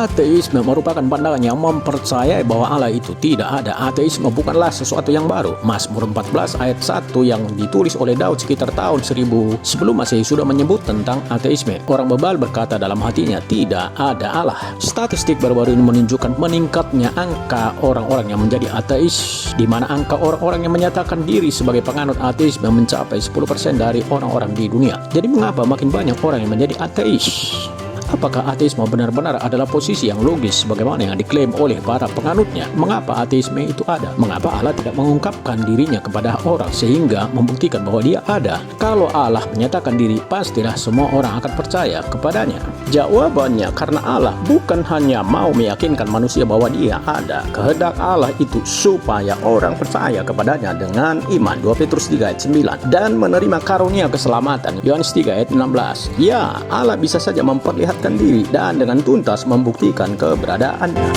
Ateisme merupakan pandangan yang mempercayai bahwa Allah itu tidak ada. Ateisme bukanlah sesuatu yang baru. Mazmur 14 ayat 1 yang ditulis oleh Daud sekitar tahun 1000 sebelum Masehi sudah menyebut tentang ateisme. Orang bebal berkata dalam hatinya, tidak ada Allah. Statistik baru-baru ini menunjukkan meningkatnya angka orang-orang yang menjadi ateis, di mana angka orang-orang yang menyatakan diri sebagai penganut ateisme mencapai 10% dari orang-orang di dunia. Jadi mengapa makin banyak orang yang menjadi ateis? Apakah ateisme benar-benar adalah posisi yang logis sebagaimana yang diklaim oleh para penganutnya? Mengapa ateisme itu ada? Mengapa Allah tidak mengungkapkan dirinya kepada orang sehingga membuktikan bahwa dia ada? Kalau Allah menyatakan diri, pastilah semua orang akan percaya kepadanya. Jawabannya karena Allah bukan hanya mau meyakinkan manusia bahwa dia ada. Kehendak Allah itu supaya orang percaya kepadanya dengan iman. 2 Petrus 3 ayat 9. Dan menerima karunia keselamatan. Yohanes 3 ayat 16. Ya, Allah bisa saja memperlihatkan diri dan dengan tuntas membuktikan keberadaannya.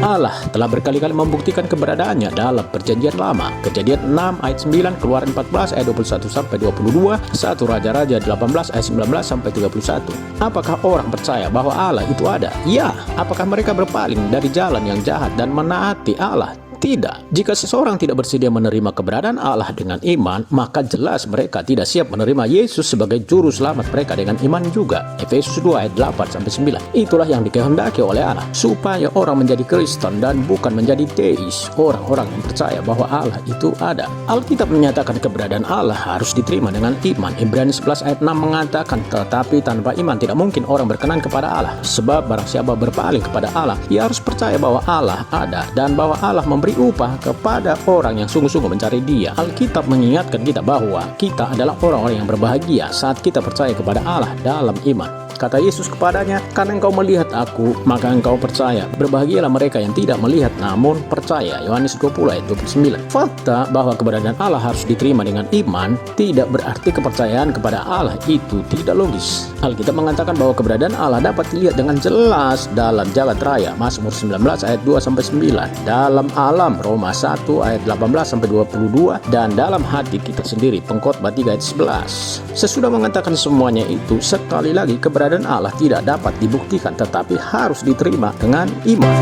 Allah telah berkali-kali membuktikan keberadaannya dalam perjanjian lama. Kejadian 6 ayat 9, Keluaran 14 ayat 21 sampai 22, 1 Raja-Raja 18 ayat 19 sampai 31. Apakah orang percaya bahwa Allah itu ada? Ya. Apakah mereka berpaling dari jalan yang jahat dan menaati Allah? Tidak. Jika seseorang tidak bersedia menerima keberadaan Allah dengan iman, maka jelas mereka tidak siap menerima Yesus sebagai juru selamat mereka dengan iman juga. Efesus 2 ayat 8-9. Itulah yang dikehendaki oleh Allah, supaya orang menjadi Kristen dan bukan menjadi teis. Orang-orang yang percaya bahwa Allah itu ada. Alkitab menyatakan keberadaan Allah harus diterima dengan iman. Ibrani 11 ayat 6 mengatakan, tetapi tanpa iman tidak mungkin orang berkenan kepada Allah. Sebab barang siapa berpaling kepada Allah, ia harus percaya bahwa Allah ada dan bahwa Allah memberi upah kepada orang yang sungguh-sungguh mencari Dia. Alkitab mengingatkan kita bahwa kita adalah orang-orang yang berbahagia saat kita percaya kepada Allah dalam iman. Kata Yesus kepadanya, karena engkau melihat aku, maka engkau percaya. Berbahagialah mereka yang tidak melihat namun percaya. Yohanes 20 ayat 29. Fakta bahwa keberadaan Allah harus diterima dengan iman tidak berarti kepercayaan kepada Allah itu tidak logis. Alkitab mengatakan bahwa keberadaan Allah dapat dilihat dengan jelas dalam jagat raya. Mazmur 19 ayat 2-9. Dalam alam Roma 1 ayat 18-22. Dan dalam hati kita sendiri Pengkhotbah 3 ayat 11. Sesudah mengatakan semuanya itu, sekali lagi keberadaan Allah tidak dapat dibuktikan tetapi harus diterima dengan iman.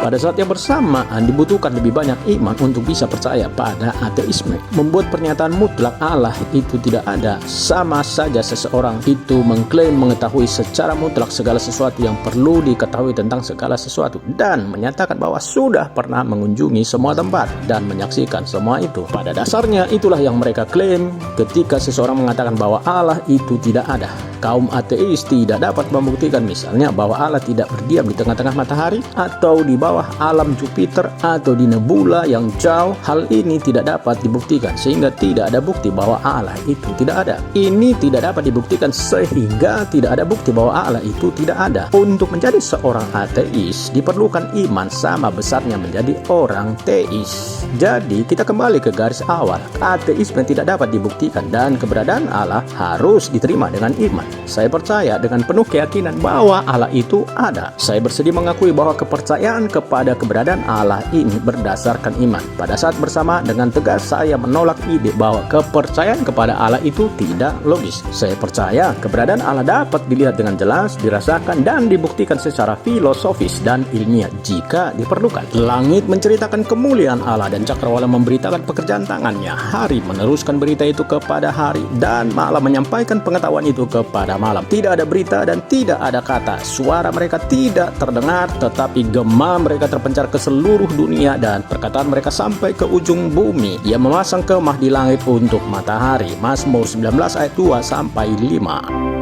Pada saat yang bersamaan dibutuhkan lebih banyak iman untuk bisa percaya pada ateisme. Membuat pernyataan mutlak Allah itu tidak ada, sama saja seseorang itu mengklaim mengetahui secara mutlak segala sesuatu yang perlu diketahui tentang segala sesuatu dan menyatakan bahwa sudah pernah mengunjungi semua tempat dan menyaksikan semua itu. Pada dasarnya itulah yang mereka klaim ketika seseorang mengatakan bahwa Allah itu tidak ada. Kaum ateis tidak dapat membuktikan misalnya bahwa Allah tidak berdiam di tengah-tengah matahari atau di bawah alam Jupiter atau di nebula yang jauh. Hal ini tidak dapat dibuktikan sehingga tidak ada bukti bahwa Allah itu tidak ada. Ini tidak dapat dibuktikan sehingga tidak ada bukti bahwa Allah itu tidak ada. Untuk menjadi seorang ateis diperlukan iman sama besarnya menjadi orang teis. Jadi kita kembali ke garis awal. Ateisme tidak dapat dibuktikan dan keberadaan Allah harus diterima dengan iman. Saya percaya dengan penuh keyakinan bahwa Allah itu ada. Saya bersedia mengakui bahwa kepercayaan kepada keberadaan Allah ini berdasarkan iman. Pada saat bersama dengan tegas saya menolak ide bahwa kepercayaan kepada Allah itu tidak logis. Saya percaya keberadaan Allah dapat dilihat dengan jelas, dirasakan dan dibuktikan secara filosofis dan ilmiah jika diperlukan. Langit menceritakan kemuliaan Allah dan cakrawala memberitakan pekerjaan tangannya. Hari meneruskan berita itu kepada hari dan malam menyampaikan pengetahuan itu kepada malam. Tidak ada berita dan tidak ada kata. Suara mereka tidak terdengar tetapi gema mereka terpencar ke seluruh dunia dan perkataan mereka sampai ke ujung bumi. Ia memasang kemah di langit untuk matahari. Mazmur 19 ayat 2-5.